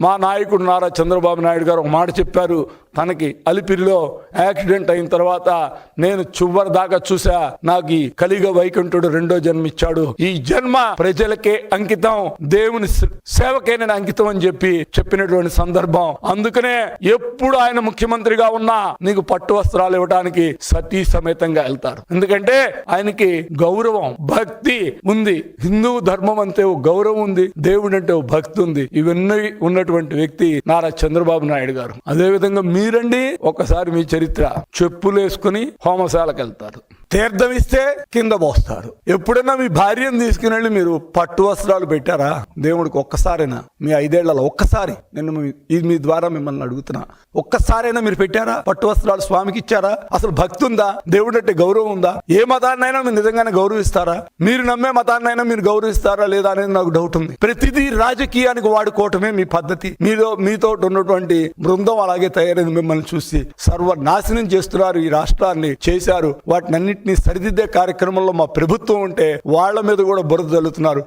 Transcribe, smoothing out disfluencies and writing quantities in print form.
మా నాయకుడు నారా చంద్రబాబు నాయుడు గారు ఒక మాట చెప్పారు. తనకి అలిపిరిలో యాక్సిడెంట్ అయిన తర్వాత, నేను చివరి దాకా చూసా, నాకు ఈ కలిగ వైకుంఠుడు రెండో జన్మిచ్చాడు, ఈ జన్మ ప్రజలకే అంకితం, దేవుని సేవకే నేను అంకితం అని చెప్పినటువంటి సందర్భం. అందుకనే ఎప్పుడు ఆయన ముఖ్యమంత్రిగా ఉన్నా నీకు పట్టు వస్త్రాలు ఇవ్వడానికి సతీ సమేతంగా వెళ్తారు. ఎందుకంటే ఆయనకి గౌరవం, భక్తి ఉంది. హిందూ ధర్మం అంటే ఓ గౌరవం ఉంది, దేవుడు అంటే ఓ భక్తి ఉంది. ఇవన్నీ ఉన్నటువంటి వ్యక్తి నారా చంద్రబాబు నాయుడు గారు. అదే విధంగా మీరండి, ఒక్కసారి మీ చరిత్ర, చెప్పులు వేసుకుని హోమశాలకు వెళ్తారు, తీర్థం ఇస్తే కింద పోస్తారు. ఎప్పుడైనా మీ భార్యను తీసుకుని వెళ్ళి మీరు పట్టు వస్త్రాలు పెట్టారా దేవుడికి? ఒక్కసారైనా మీ 5 ఏళ్లలో ఒక్కసారి, నేను మీ ద్వారా మిమ్మల్ని అడుగుతున్నా, ఒక్కసారైనా మీరు పెట్టారా? పట్టు వస్త్రాలు స్వామికి ఇచ్చారా? అసలు భక్తి ఉందా? దేవుడు అంటే గౌరవం ఉందా? ఏ మతాన్నైనా మీరు నిజంగానే గౌరవిస్తారా? మీరు నమ్మే మతాన్నైనా మీరు గౌరవిస్తారా లేదా అనేది నాకు డౌట్ ఉంది. ప్రతిదీ రాజకీయానికి వాడుకోవటమే మీ పద్ధతి. మీతో ఉన్నటువంటి బృందం అలాగే తయారైంది. మిమ్మల్ని చూసి సర్వనాశనం చేస్తున్నారు, ఈ రాష్ట్రాన్ని చేశారు. వాటిని సరిదిద్దే కార్యక్రమంలో మా ప్రభుత్వం ఉంటే వాళ్ళ మీద కూడా బురద జల్లుతున్నారు.